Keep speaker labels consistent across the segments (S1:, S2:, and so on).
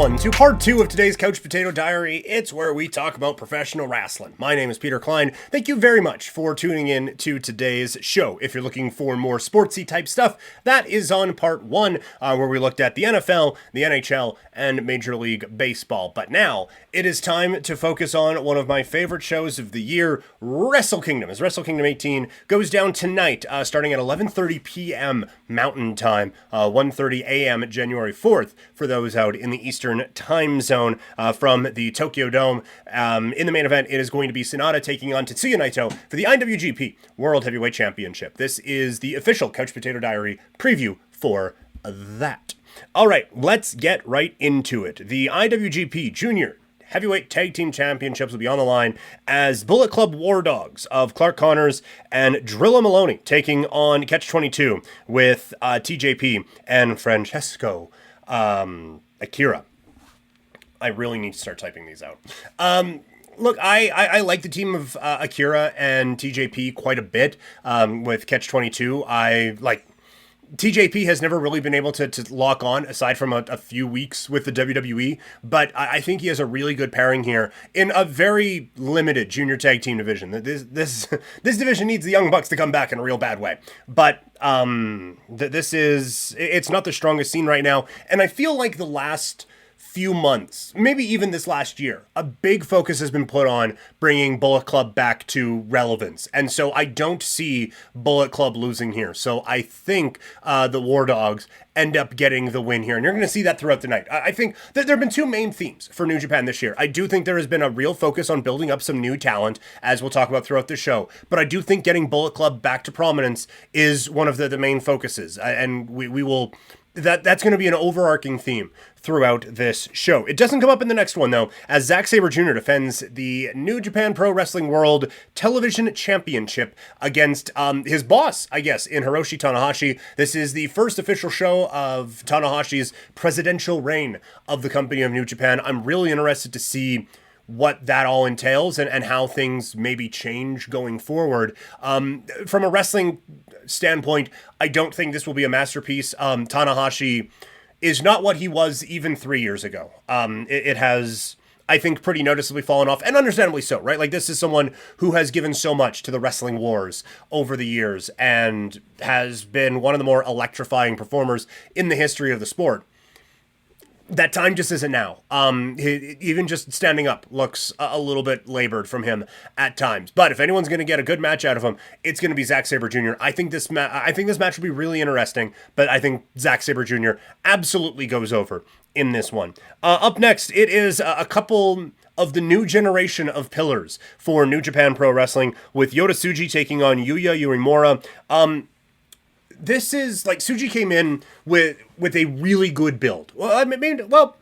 S1: everyone, to part 2 of today's Couch Potato Diary. It's where we talk about professional wrestling. My name is Peter Klein. Thank you very much for tuning in to today's show. If you're looking for more sportsy type stuff, that is on part 1, where we looked at the NFL, the NHL, and Major League Baseball. But now, it is time to focus on one of my favorite shows of the year, Wrestle Kingdom. As Wrestle Kingdom 18 goes down tonight, starting at 11:30 p.m. Mountain Time, 1:30 a.m. January 4th, for those out in the Eastern Time Zone, from the Tokyo Dome. In the main event, it is going to be Sonata taking on Tetsuya Naito for the IWGP World Heavyweight Championship. This is the official Couch Potato Diary preview for that. All right, let's get right into it. The IWGP Junior Heavyweight Tag Team Championships will be on the line as Bullet Club War Dogs of Clark Connors and Drilla Maloney taking on Catch-22 with TJP and Francesco Akira. I really need to start typing these out. Look, I like the team of Akira and TJP quite a bit. With Catch-22, I like... TJP has never really been able to lock on, aside from a few weeks with the WWE, but I think he has a really good pairing here in a very limited junior tag team division. This division needs the Young Bucks to come back in a real bad way, but it's not the strongest scene right now, and I feel like the last few months, maybe even this last year, a big focus has been put on bringing Bullet Club back to relevance. And so I don't see Bullet Club losing here. So I think the War Dogs end up getting the win here. And you're going to see that throughout the night. I think that there have been two main themes for New Japan this year. I do think there has been a real focus on building up some new talent, as we'll talk about throughout the show. But I do think getting Bullet Club back to prominence is one of the main focuses. And we will... That's going to be an overarching theme throughout this show. It doesn't come up in the next one, though, as Zack Sabre Jr. defends the New Japan Pro Wrestling World Television Championship against his boss, I guess, in Hiroshi Tanahashi. This is the first official show of Tanahashi's presidential reign of the company of New Japan. I'm really interested to see what that all entails and how things maybe change going forward. From a wrestling standpoint, I don't think this will be a masterpiece. Tanahashi is not what he was even 3 years ago. It has, I think, pretty noticeably fallen off, and understandably so, right? Like, this is someone who has given so much to the wrestling wars over the years and has been one of the more electrifying performers in the history of the sport. That time just isn't now. Even just standing up looks a little bit labored from him at times. But if anyone's going to get a good match out of him, it's going to be Zack Sabre Jr. I think this match will be really interesting, but I think Zack Sabre Jr. absolutely goes over in this one. Up next, it is a couple of the new generation of pillars for New Japan Pro Wrestling, with Yota Tsuji taking on Yuya Uemura. This is, like, Tsuji came in with a really good build. I'll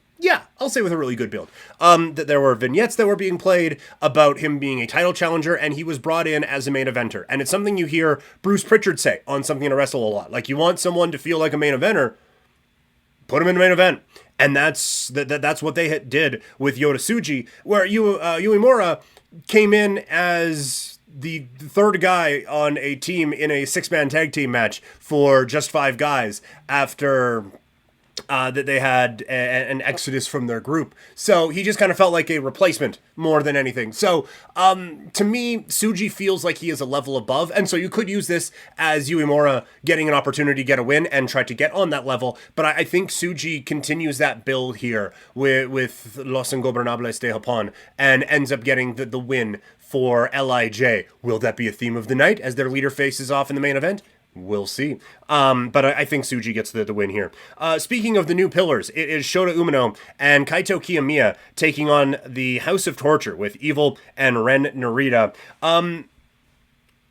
S1: say with a really good build. That there were vignettes that were being played about him being a title challenger, and he was brought in as a main eventer. And it's something you hear Bruce Pritchard say on Something to Wrestle a lot. Like, you want someone to feel like a main eventer, put him in the main event. And that's what they did with Yota Tsuji, where Uemura came in as the third guy on a team in a 6-man tag team match for just 5 guys after that they had an exodus from their group. So he just kind of felt like a replacement more than anything. So to me, Tsuji feels like he is a level above, and so you could use this as Uemura getting an opportunity to get a win and try to get on that level. But I think Tsuji continues that build here with Los Ingobernables de Japón and ends up getting the win for LIJ. Will that be a theme of the night as their leader faces off in the main event? We'll see. But I think Tsuji gets the win here. Speaking of the new pillars, it is Shota Umino and Kaito Kiyomiya taking on the House of Torture with Evil and Ren Narita.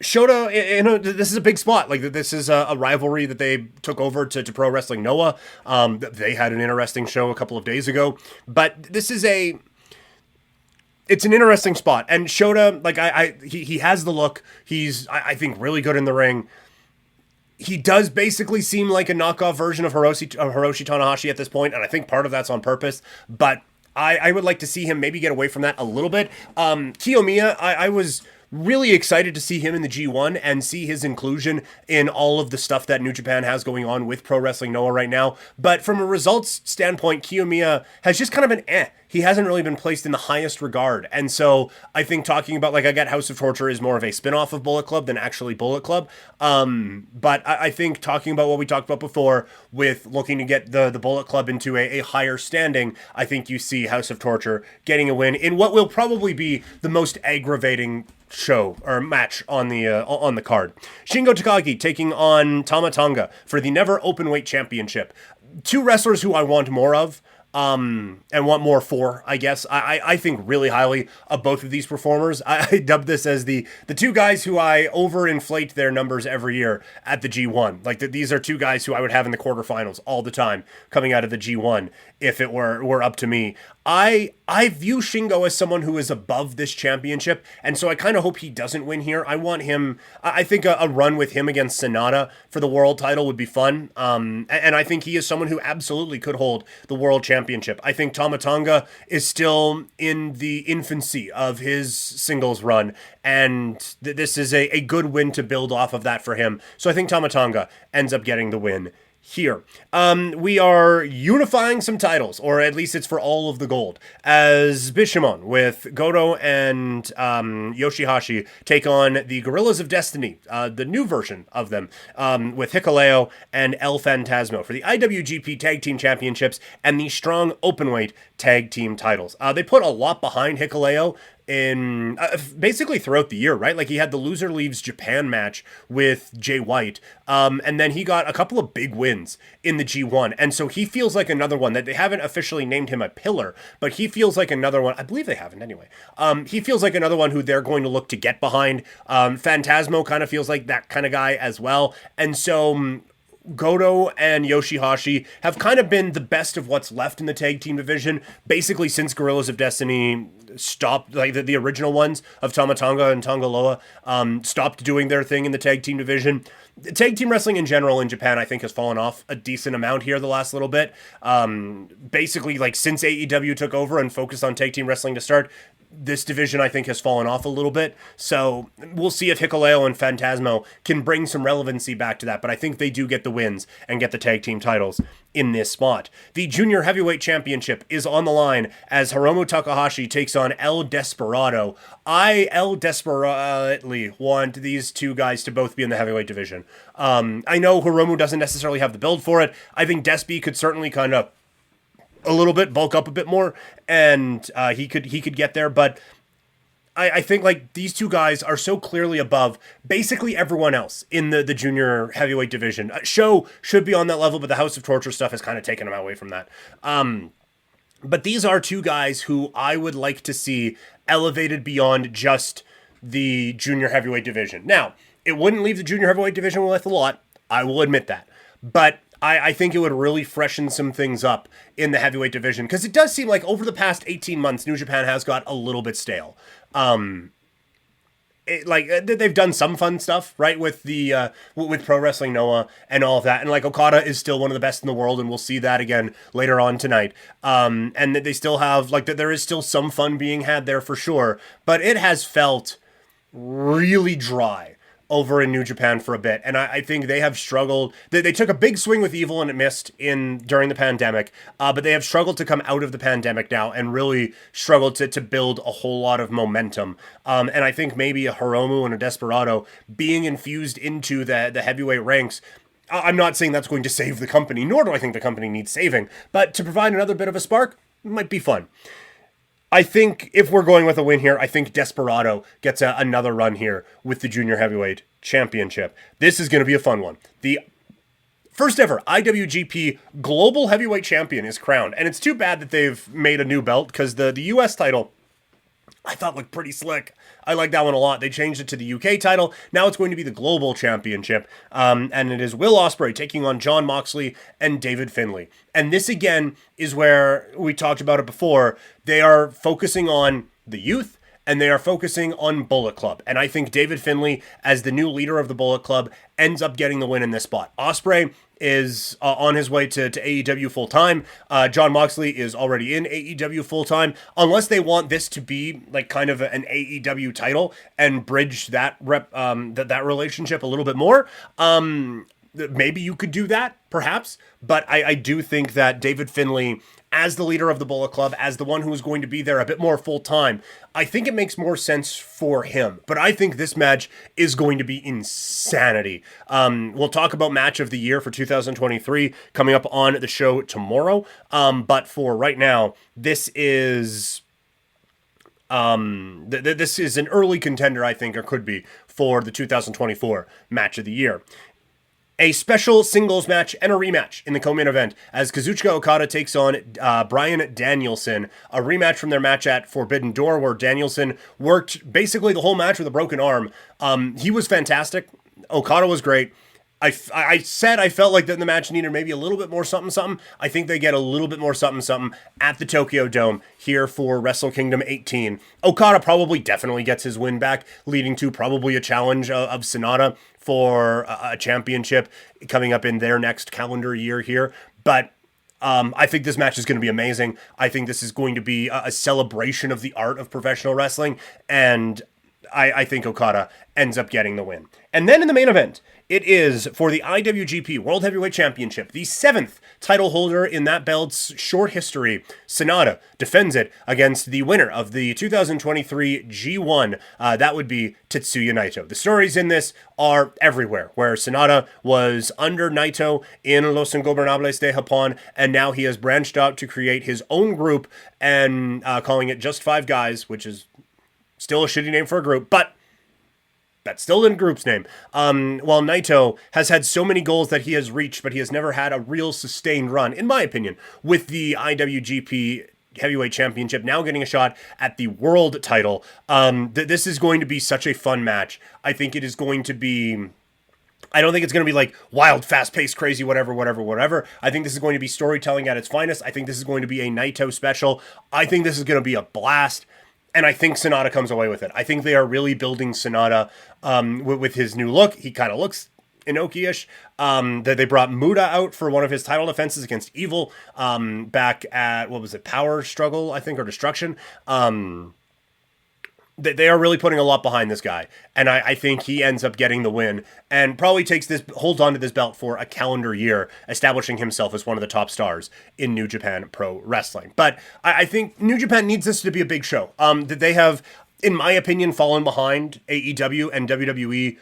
S1: Shota, this is a big spot. Like, this is a rivalry that they took over to Pro Wrestling Noah. They had an interesting show a couple of days ago. But this is it's an interesting spot. And Shota, like, he has the look. He's, I think, really good in the ring. He does basically seem like a knockoff version of Hiroshi Tanahashi at this point, and I think part of that's on purpose. But I would like to see him maybe get away from that a little bit. Kiyomiya, I was really excited to see him in the G1 and see his inclusion in all of the stuff that New Japan has going on with Pro Wrestling Noah right now. But from a results standpoint, Kiyomiya has just kind of an He hasn't really been placed in the highest regard. And so I think talking about, like, I get House of Torture is more of a spin-off of Bullet Club than actually Bullet Club. But I think talking about what we talked about before with looking to get the Bullet Club into a higher standing, I think you see House of Torture getting a win in what will probably be the most aggravating show or match on the card. Shingo Takagi taking on Tama Tonga for the Never Openweight Championship. Two wrestlers who I want more of. And want more for, I guess. I think really highly of both of these performers. I dub this as the two guys who I overinflate their numbers every year at the G1. Like, these are two guys who I would have in the quarterfinals all the time coming out of the G1 if it were up to me. I view Shingo as someone who is above this championship, and so I kind of hope he doesn't win here. I want him, I think a run with him against Sonata for the world title would be fun, and I think he is someone who absolutely could hold the world championship. I think Tama Tonga is still in the infancy of his singles run, and this is a good win to build off of that for him. So I think Tama Tonga ends up getting the win here. We are unifying some titles, or at least it's for all of the gold, as Bishamon with Goto and Yoshihashi take on the Gorillas of Destiny, the new version of them, with Hikuleo and El Phantasmo for the IWGP Tag Team Championships and the Strong Openweight Tag Team titles. They put a lot behind Hikuleo in basically throughout the year, right? Like, he had the Loser Leaves Japan match with Jay White, and then he got a couple of big wins in the G1, and so he feels like another one that they haven't officially named him a pillar, but he feels like another one. I believe they haven't anyway. He feels like another one who they're going to look to get behind. Phantasmo kind of feels like that kind of guy as well, and so Goto and Yoshihashi have kind of been the best of what's left in the tag team division, basically since Gorillas of Destiny stopped, like the original ones of Tama Tonga and Tonga Loa, stopped doing their thing in the tag team division. Tag team wrestling in general in Japan, I think, has fallen off a decent amount here the last little bit. Basically, like, since AEW took over and focused on tag team wrestling to start, this division, I think, has fallen off a little bit. So we'll see if Hikuleo and Phantasmo can bring some relevancy back to that. But I think they do get the wins and get the tag team titles in this spot. The Junior Heavyweight Championship is on the line as Hiromu Takahashi takes on El Desperado. I desperately want these two guys to both be in the heavyweight division. I know Hiromu doesn't necessarily have the build for it. I think Despi could certainly kind of a little bit, bulk up a bit more, and he could get there, but I think, like, these two guys are so clearly above basically everyone else in the junior heavyweight division. Show should be on that level, but the House of Torture stuff has kind of taken him away from that. But these are two guys who I would like to see elevated beyond just the junior heavyweight division. Now, it wouldn't leave the junior heavyweight division with a lot, I will admit that, but I think it would really freshen some things up in the heavyweight division, because it does seem like over the past 18 months, New Japan has got a little bit stale. They've done some fun stuff, right, with the with Pro Wrestling Noah and all of that, and like Okada is still one of the best in the world, and we'll see that again later on tonight. And that they still have, like, that there is still some fun being had there for sure, but it has felt really dry over in New Japan for a bit, and I think they have struggled. They took a big swing with Evil and it missed during the pandemic, but they have struggled to come out of the pandemic now and really struggled to build a whole lot of momentum. And I think maybe a Hiromu and a Desperado being infused into the heavyweight ranks, I'm not saying that's going to save the company, nor do I think the company needs saving, but to provide another bit of a spark might be fun. I think if we're going with a win here, I think Desperado gets another run here with the Junior Heavyweight Championship. This is going to be a fun one. The first ever IWGP Global Heavyweight Champion is crowned, and it's too bad that they've made a new belt, because the US title I thought looked pretty slick. I like that one a lot. They changed it to the UK title. Now it's going to be the Global Championship. And it is Will Ospreay taking on Jon Moxley and David Finlay. And this, again, is where we talked about it before. They are focusing on the youth, and they are focusing on Bullet Club. And I think David Finlay, as the new leader of the Bullet Club, ends up getting the win in this spot. Ospreay is on his way to AEW full-time. Jon Moxley is already in AEW full-time. Unless they want this to be like kind of an AEW title and bridge that that relationship a little bit more, maybe you could do that, perhaps. But I do think that David Finlay, as the leader of the Bullet Club, as the one who is going to be there a bit more full-time, I think it makes more sense for him. But I think this match is going to be insanity. We'll talk about Match of the Year for 2023 coming up on the show tomorrow. But for right now, this is... this is an early contender, I think, or could be, for the 2024 Match of the Year. A special singles match and a rematch in the co-main event as Kazuchika Okada takes on Bryan Danielson. A rematch from their match at Forbidden Door where Danielson worked basically the whole match with a broken arm. He was fantastic. Okada was great. I said I felt like that the match needed maybe a little bit more something. I think they get a little bit more something at the Tokyo Dome here for Wrestle Kingdom 18. Okada probably definitely gets his win back, leading to probably a challenge of Sonata for a championship coming up in their next calendar year here. But I think this match is going to be amazing. I think this is going to be a celebration of the art of professional wrestling, and I think Okada ends up getting the win. And then in the main event, it is for the IWGP World Heavyweight Championship, the 7th title holder in that belt's short history. Sonata defends it against the winner of the 2023 G1. That would be Tetsuya Naito. The stories in this are everywhere, where Sonata was under Naito in Los Ingobernables de Japón, and now he has branched out to create his own group and calling it Just Five Guys, which is still a shitty name for a group, but that's still in group's name. While Naito has had so many goals that he has reached, but he has never had a real sustained run, in my opinion, with the IWGP Heavyweight Championship now getting a shot at the world title. This is going to be such a fun match. I think it is going to be... I don't think it's going to be like wild, fast-paced, crazy, whatever. I think this is going to be storytelling at its finest. I think this is going to be a Naito special. I think this is going to be a blast. And I think Sonata comes away with it. I think they are really building Sonata with his new look. He kind of looks Inoki-ish. That they brought Muda out for one of his title defenses against Evil back at, Power Struggle, I think, or Destruction. They are really putting a lot behind this guy. And I think he ends up getting the win and probably holds on to this belt for a calendar year, establishing himself as one of the top stars in New Japan Pro Wrestling. But I think New Japan needs this to be a big show. That they have, in my opinion, fallen behind AEW and WWE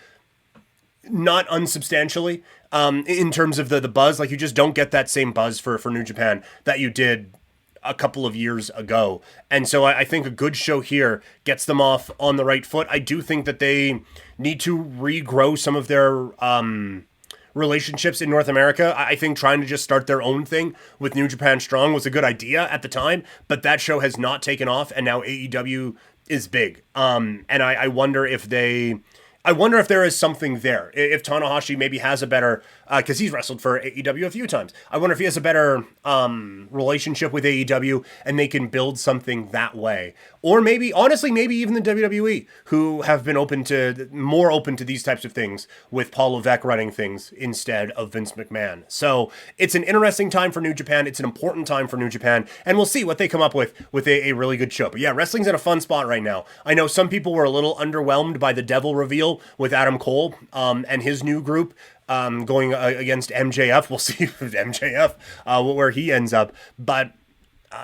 S1: not unsubstantially in terms of the buzz. Like, you just don't get that same buzz for New Japan that you did a couple of years ago. And so I think a good show here gets them off on the right foot. I do think that they need to regrow some of their relationships in North America. I think trying to just start their own thing with New Japan Strong was a good idea at the time, but that show has not taken off, and now AEW is big. And I wonder if there is something there. If Tanahashi maybe has a better, because he's wrestled for AEW a few times. I wonder if he has a better relationship with AEW and they can build something that way. Or maybe, honestly, maybe even the WWE, who have been more open to these types of things with Paul Levesque running things instead of Vince McMahon. So it's an interesting time for New Japan. It's an important time for New Japan. And we'll see what they come up with a really good show. But yeah, wrestling's in a fun spot right now. I know some people were a little underwhelmed by the Devil reveal with Adam Cole and his new group going against MJF. We'll see with MJF where he ends up. But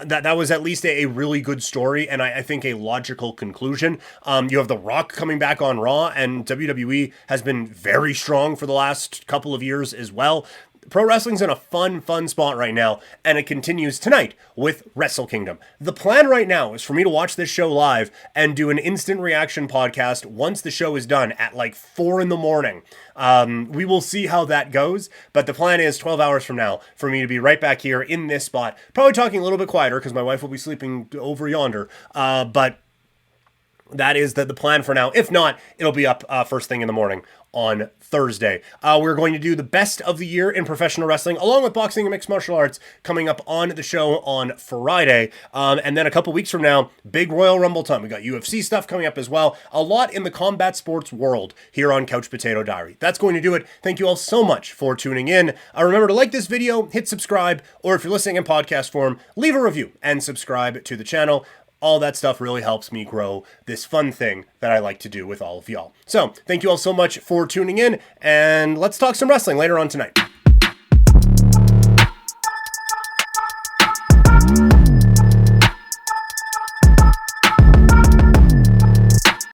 S1: that was at least a really good story, and I think a logical conclusion. You have The Rock coming back on Raw, and WWE has been very strong for the last couple of years as well. Pro wrestling's in a fun spot right now, and it continues tonight with Wrestle Kingdom. The plan right now is for me to watch this show live and do an instant reaction podcast once the show is done at like 4 a.m. We will see how that goes, but the plan is 12 hours from now for me to be right back here in this spot, probably talking a little bit quieter because my wife will be sleeping over yonder, but that is the plan for now. If not, it'll be up first thing in the morning on Thursday. We're going to do the best of the year in professional wrestling, along with boxing and mixed martial arts, coming up on the show on Friday. And then a couple weeks from now, big Royal Rumble time. We got UFC stuff coming up as well. A lot in the combat sports world here on Couch Potato Diary. That's going to do it. Thank you all so much for tuning in. Remember to like this video, hit subscribe, or if you're listening in podcast form, leave a review and subscribe to the channel. All that stuff really helps me grow this fun thing that I like to do with all of y'all. So thank you all so much for tuning in, and let's talk some wrestling later on tonight.